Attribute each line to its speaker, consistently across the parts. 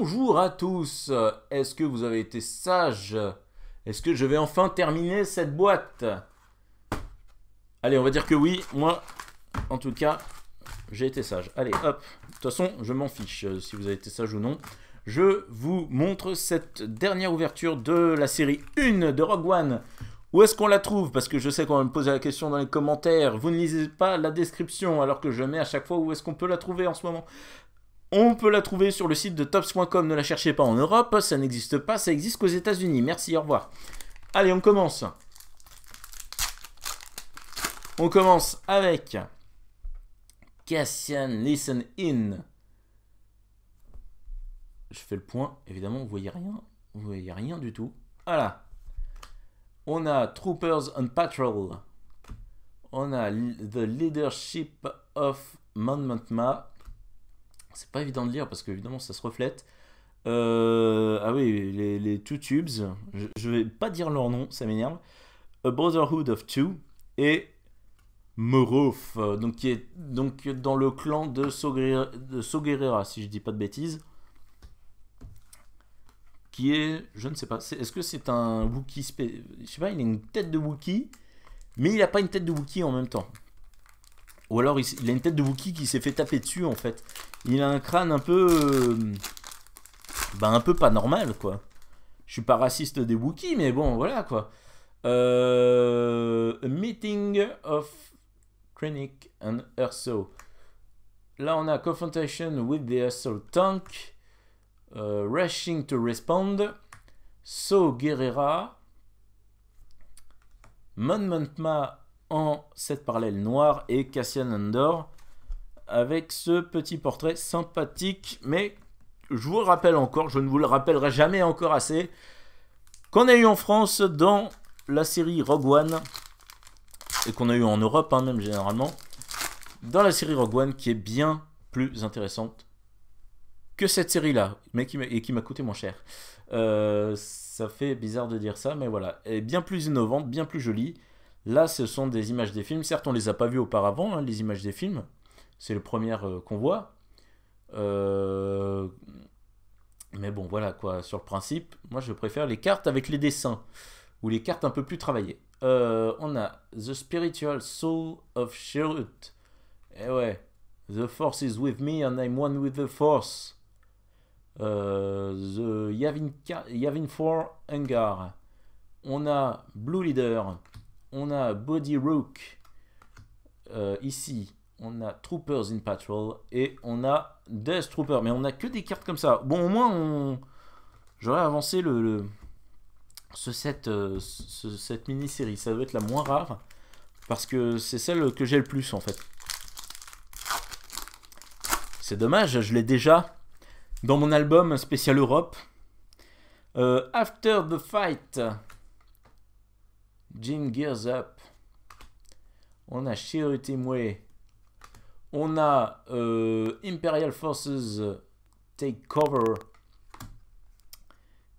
Speaker 1: Bonjour à tous. Est-ce que vous avez été sages? Est-ce que je vais enfin terminer cette boîte? Allez, on va dire que oui. Moi, en tout cas, j'ai été sage. Allez, hop. De toute façon, je m'en fiche si vous avez été sage ou non. Je vous montre cette dernière ouverture de la série 1 de Rogue One. Où est-ce qu'on la trouve? Parce que je sais qu'on va me poser la question dans les commentaires. Vous ne lisez pas la description alors que je mets à chaque fois où est-ce qu'on peut la trouver en ce moment. On peut la trouver sur le site de tops.com, ne la cherchez pas en Europe, ça n'existe pas, ça existe qu'aux États-Unis. Merci, au revoir. Allez, on commence. On commence avec Cassian Listen In. Je fais le point, évidemment, vous voyez rien du tout. Voilà. On a Troopers on Patrol. On a The Leadership of Mon Mothma. C'est pas évident de lire parce que évidemment ça se reflète. Ah oui, les Two Tubes. Je vais pas dire leur nom, ça m'énerve. A Brotherhood of Two et Morof, donc qui est donc dans le clan de Saw Gerrera, si je dis pas de bêtises. Qui est, je ne sais pas, est-ce que c'est un Wookiee je sais pas, il a une tête de Wookiee, mais il a pas une tête de Wookiee en même temps. Ou alors il a une tête de Wookiee qui s'est fait taper dessus en fait. Il a un crâne un peu pas normal quoi. Je suis pas raciste des Wookiees mais bon voilà quoi. A meeting of Krennic and Erso. Là on a confrontation with the Erso tank. Rushing to respond. Saw Gerrera. Mon Mothma en 7 parallèles noirs et Cassian Andor avec ce petit portrait sympathique, mais je vous le rappelle encore, je ne vous le rappellerai jamais encore assez, qu'on a eu en France dans la série Rogue One, et qu'on a eu en Europe hein, même généralement, dans la série Rogue One qui est bien plus intéressante que cette série là, mais qui m'a coûté moins cher. Ça fait bizarre de dire ça, mais voilà, elle est bien plus innovante, bien plus jolie. Là, ce sont des images des films. Certes, on les a pas vues auparavant, hein, les images des films. C'est le premier qu'on voit. Mais bon, voilà quoi. Sur le principe, moi, je préfère les cartes avec les dessins. Ou les cartes un peu plus travaillées. On a The Spiritual Soul of Chirrut. Eh ouais. The Force is with me and I'm one with the Force. The Yavin 4 Hangar. On a Blue Leader. On a Body Rook. Ici, on a Troopers in Patrol. Et on a Death Trooper. Mais on a que des cartes comme ça. Bon, au moins, j'aurais avancé cette mini-série. Ça doit être la moins rare. Parce que c'est celle que j'ai le plus, en fait. C'est dommage, je l'ai déjà dans mon album spécial Europe. After the Fight. Jin Gears Up. On a Chirrut Imwe. On a Imperial Forces Take Cover.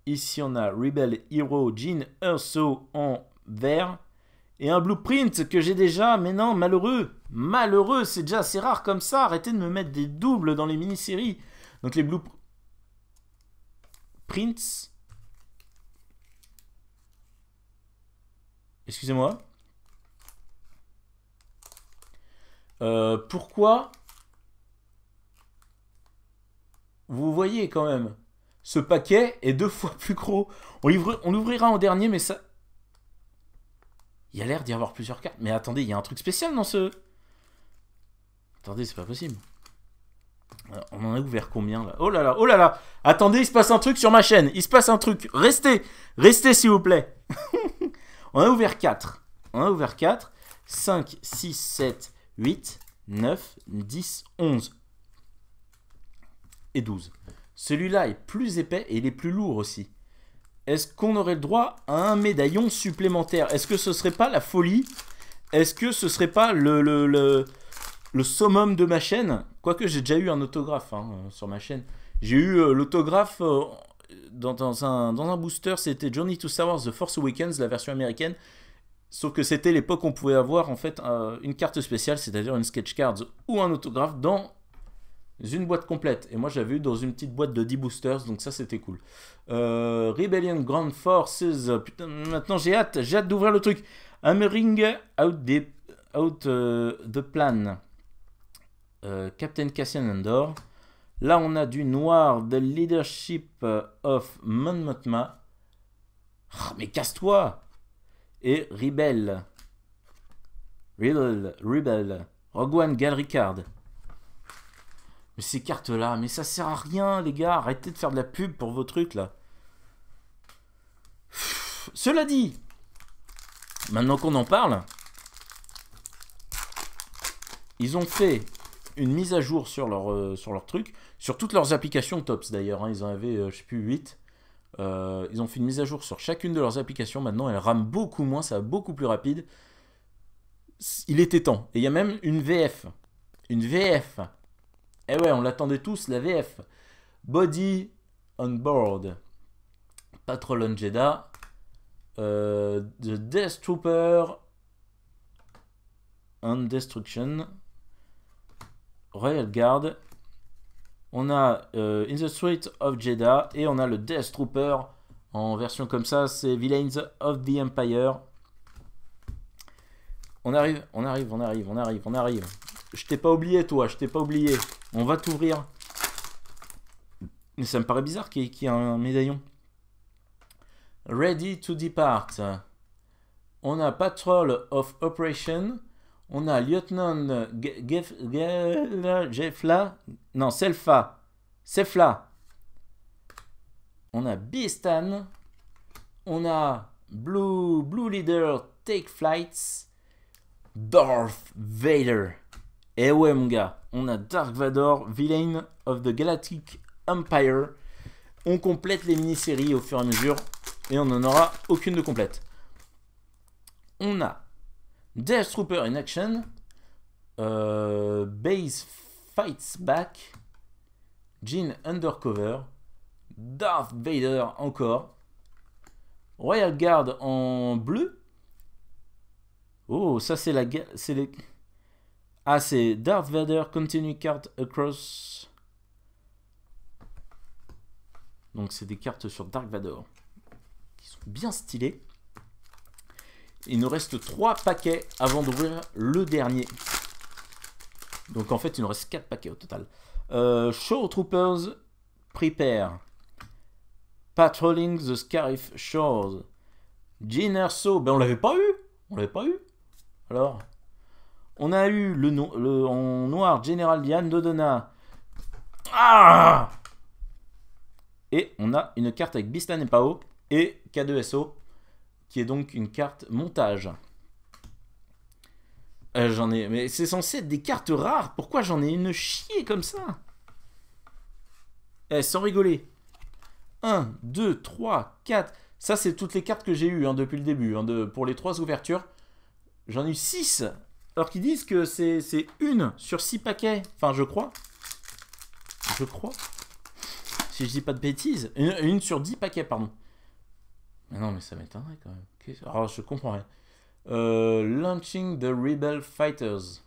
Speaker 1: Ici on a Rebel Hero Jyn Erso en vert. Et un blueprint que j'ai déjà. Mais non, malheureux. Malheureux, c'est déjà assez rare comme ça. Arrêtez de me mettre des doubles dans les mini-séries. Donc les blueprints. Excusez-moi. Pourquoi vous voyez quand même, ce paquet est 2 fois plus gros. On l'ouvrira en dernier, mais ça... Il y a l'air d'y avoir plusieurs cartes. Mais attendez, il y a un truc spécial dans ce... Attendez, c'est pas possible. On en a ouvert combien là? Oh là là, oh là là. Attendez, il se passe un truc sur ma chaîne. Il se passe un truc. Restez, restez s'il vous plaît. On a ouvert 4. On a ouvert 4. 5, 6, 7, 8, 9, 10, 11. Et 12. Celui-là est plus épais et il est plus lourd aussi. Est-ce qu'on aurait le droit à un médaillon supplémentaire? Est-ce que ce serait pas la folie? Est-ce que ce serait pas le summum de ma chaîne? Quoique j'ai déjà eu un autographe hein, sur ma chaîne. J'ai eu l'autographe dans un booster, c'était Journey to Star Wars The Force Awakens, la version américaine. Sauf que c'était l'époque où on pouvait avoir en fait une carte spéciale, c'est-à-dire une sketch cards ou un autographe dans une boîte complète. Et moi, j'avais eu dans une petite boîte de 10 boosters, donc ça, c'était cool. Rebellion Ground Forces. Putain, maintenant, j'ai hâte d'ouvrir le truc. Hammering out the plan. Captain Cassian Andor. Là, on a du noir, The Leadership of Mon Mothma. Oh, mais casse-toi! Et Rebel. Rogue One, Galricard. Mais ces cartes-là, mais ça sert à rien, les gars. Arrêtez de faire de la pub pour vos trucs, là. Cela dit, maintenant qu'on en parle, ils ont fait une mise à jour sur leur truc, sur toutes leurs applications TOPS d'ailleurs, hein, ils en avaient, je sais plus, 8. Ils ont fait une mise à jour sur chacune de leurs applications, maintenant elles rament beaucoup moins, ça va beaucoup plus rapide. Il était temps. Et il y a même une VF. Une VF. Eh ouais, on l'attendait tous, la VF. Body on board. Patrol on Jeddah. The Death Trooper on Destruction. Royal Guard. On a In the Street of Jeddah. Et on a le Death Trooper en version comme ça. C'est Villains of the Empire. On arrive. Je t'ai pas oublié, toi, je t'ai pas oublié. On va t'ouvrir. Mais ça me paraît bizarre qu'il y ait un médaillon. Ready to depart. On a Patrol of Operation. On a Lieutenant Jeffla. Non, Selfa. Sefla. On a Bistan. On a Blue Leader Take Flights. Darth Vader. Et ouais, mon gars, on a Darth Vader, Villain of the Galactic Empire. On complète les mini-séries au fur et à mesure. Et on n'en aura aucune de complète. On a Death Trooper in Action. Base Fights Back. Jean Undercover. Darth Vader encore. Royal Guard en bleu. Oh, ça c'est la... Ah, c'est Darth Vader Continue Card Across. Donc c'est des cartes sur Darth Vader qui sont bien stylées. Il nous reste 3 paquets avant d'ouvrir le dernier. Donc en fait il nous reste 4 paquets au total. Shore Troopers Prepare. Patrolling the Scarif Shores. Jyn Erso. Ben on l'avait pas eu. On l'avait pas eu. Alors, on a eu en noir Général Diane Dodonna. Ah! Et on a une carte avec Bistan et Pao et K2SO, qui est donc une carte montage. J'en ai... Mais c'est censé être des cartes rares. Pourquoi j'en ai une chier comme ça? Sans rigoler. 1, 2, 3, 4. Ça, c'est toutes les cartes que j'ai eues depuis le début. Pour les 3 ouvertures. J'en ai eu 6. Alors qu'ils disent que c'est une sur 6 paquets. Enfin, je crois. Je crois. Si je dis pas de bêtises. Une sur 10 paquets, pardon. Mais non, mais ça m'étonnerait quand même. Alors, je comprends rien. Launching the Rebel Fighters.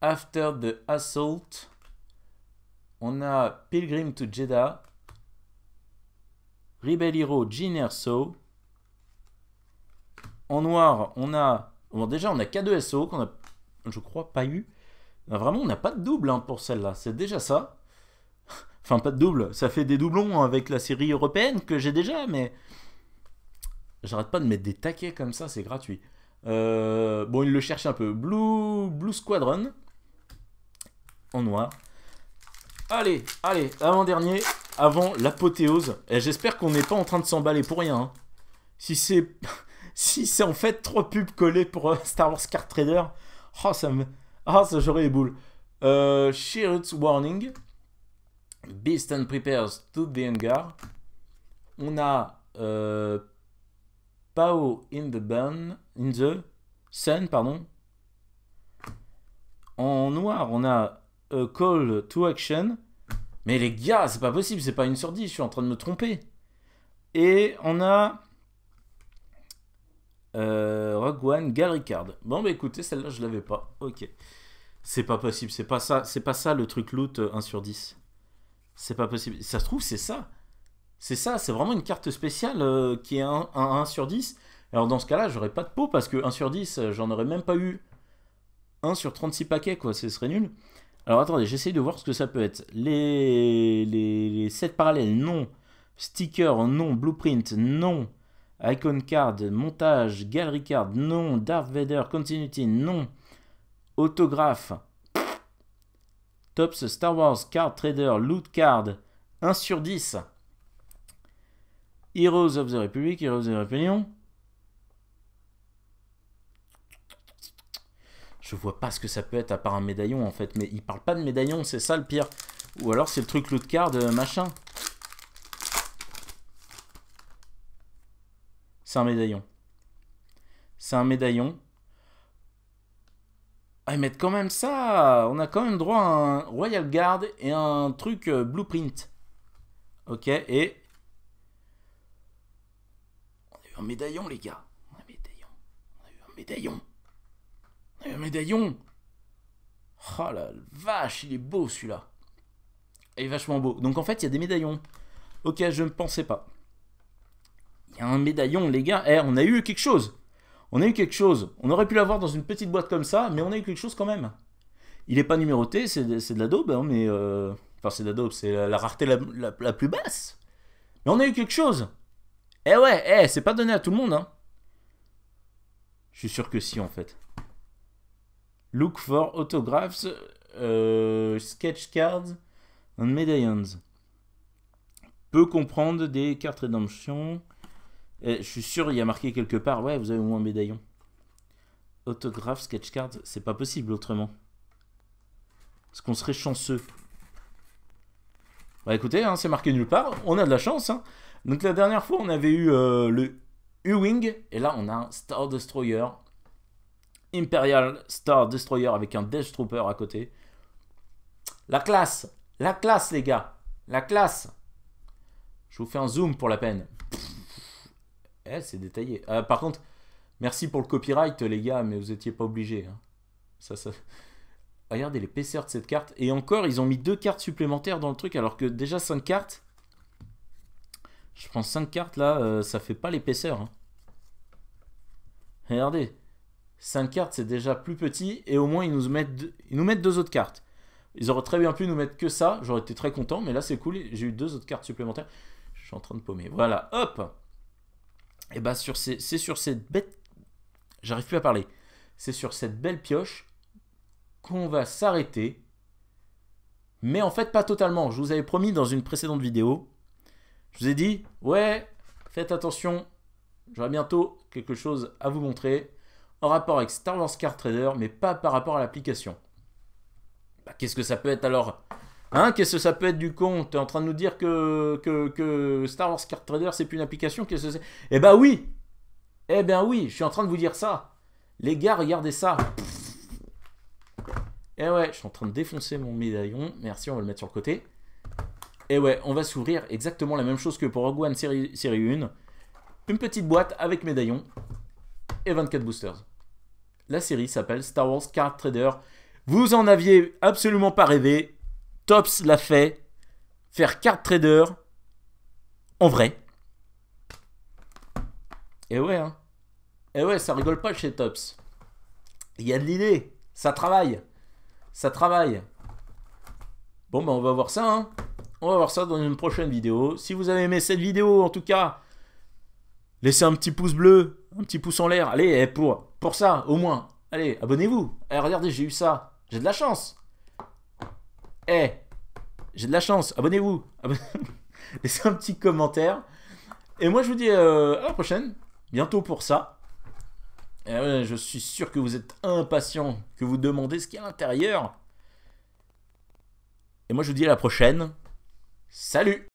Speaker 1: After the Assault. On a Pilgrim to Jeddah. Rebel Hero Jyn Erso. En noir, on a... Bon, déjà, on a K2SO, qu'on a, je crois, pas eu. Vraiment, on n'a pas de double pour celle-là. C'est déjà ça. Enfin, pas de double. Ça fait des doublons avec la série européenne que j'ai déjà, mais... J'arrête pas de mettre des taquets comme ça, c'est gratuit. Bon, il le cherche un peu. Blue Squadron. En noir. Allez, avant-dernier, avant l'apothéose. Et j'espère qu'on n'est pas en train de s'emballer pour rien. Hein. Si c'est en fait 3 pubs collées pour Star Wars Card Trader, ça j'aurais les boules. Shirut's Warning. Beast and Prepares to the Hangar. On a Pao in the Sun, pardon. En noir, on a Call to Action. Mais les gars, c'est pas possible, c'est pas une sur 10, je suis en train de me tromper. Et on a Rogue One, Galricard. Bon, bah écoutez, celle-là, je l'avais pas. Ok. C'est pas possible, c'est pas ça le truc loot 1 sur 10. C'est pas possible. Ça se trouve, c'est ça. C'est ça, c'est vraiment une carte spéciale qui est un 1 sur 10. Alors dans ce cas-là, j'aurais pas de pot parce que 1 sur 10, j'en aurais même pas eu 1 sur 36 paquets, quoi. Ce serait nul. Alors attendez, j'essaye de voir ce que ça peut être. Les sets parallèles, non. Sticker, non. Blueprint, non. Icon card, montage, gallery card, non. Darth Vader, continuity, non. Autographe. Tops Star Wars Card Trader, Loot Card, 1 sur 10. Heroes of the Republic, Heroes of the Rebellion. Je vois pas ce que ça peut être à part un médaillon en fait, mais il parle pas de médaillon, c'est ça le pire. Ou alors c'est le truc Loot Card machin. C'est un médaillon. C'est un médaillon. Ah, ils mettent quand même ça. On a quand même droit à un Royal Guard et un truc Blueprint. Ok, et... On a eu un médaillon, les gars. On a eu un médaillon. On a eu un médaillon. Oh la vache, il est beau celui-là. Il est vachement beau. Donc en fait, il y a des médaillons. Ok, je ne pensais pas. Il y a un médaillon, les gars. Eh, on a eu quelque chose. On a eu quelque chose. On aurait pu l'avoir dans une petite boîte comme ça, mais on a eu quelque chose quand même. Il n'est pas numéroté, c'est de la daube, hein, mais... Enfin, c'est de la daube, c'est la rareté la plus basse. Mais on a eu quelque chose. Eh ouais, c'est pas donné à tout le monde, hein. Je suis sûr que si, en fait. Look for autographs, sketch cards and medallions. Peut comprendre des cartes rédemption... Et je suis sûr, il y a marqué quelque part, ouais, vous avez au moins un médaillon. Autographe, sketch card, c'est pas possible autrement. Parce qu'on serait chanceux. Bah écoutez, hein, c'est marqué nulle part, on a de la chance. Hein. Donc la dernière fois, on avait eu le U-Wing, et là, on a un Star Destroyer. Imperial Star Destroyer avec un Death Trooper à côté. La classe, les gars, la classe. Je vous fais un zoom pour la peine. Eh, c'est détaillé. Par contre, merci pour le copyright, les gars, mais vous n'étiez pas obligés. Hein. Ça... Regardez l'épaisseur de cette carte. Et encore, ils ont mis 2 cartes supplémentaires dans le truc, alors que déjà 5 cartes. Je prends 5 cartes, là, ça fait pas l'épaisseur. Hein. Regardez. 5 cartes, c'est déjà plus petit, et au moins, ils nous mettent 2 autres cartes. Ils auraient très bien pu nous mettre que ça, j'aurais été très content, mais là, c'est cool, j'ai eu 2 autres cartes supplémentaires. Je suis en train de paumer. Voilà, hop. Et bah c'est sur cette bête... J'arrive plus à parler. C'est sur cette belle pioche qu'on va s'arrêter. Mais en fait, pas totalement. Je vous avais promis dans une précédente vidéo. Je vous ai dit, ouais, faites attention. J'aurai bientôt quelque chose à vous montrer. En rapport avec Star Wars Card Trader, mais pas par rapport à l'application. Bah, qu'est-ce que ça peut être alors ? Hein, qu'est-ce que ça peut être du con? T'es en train de nous dire que Star Wars Card Trader, c'est plus une application? Qu'est-ce que c'est? Eh ben oui! Eh bien oui, je suis en train de vous dire ça. Les gars, regardez ça. Eh ouais, je suis en train de défoncer mon médaillon. Merci, on va le mettre sur le côté. Et ouais, on va s'ouvrir exactement la même chose que pour Rogue One série 1. Une petite boîte avec médaillon et 24 boosters. La série s'appelle Star Wars Card Trader. Vous en aviez absolument pas rêvé. Tops l'a fait. Faire Card Trader en vrai. Et ouais, hein. Et ouais, ça rigole pas chez Tops. Il y a de l'idée. Ça travaille. Ça travaille. Bon, ben on va voir ça, hein. On va voir ça dans une prochaine vidéo. Si vous avez aimé cette vidéo, en tout cas, laissez un petit pouce bleu, un petit pouce en l'air. Allez, pour ça, au moins. Allez, abonnez-vous. Eh, regardez, j'ai eu ça. J'ai de la chance. J'ai de la chance. Abonnez-vous. Laissez un petit commentaire. Et moi, je vous dis à la prochaine. Bientôt pour ça. Et je suis sûr que vous êtes impatients, que vous demandez ce qu'il y a à l'intérieur. Et moi, je vous dis à la prochaine. Salut!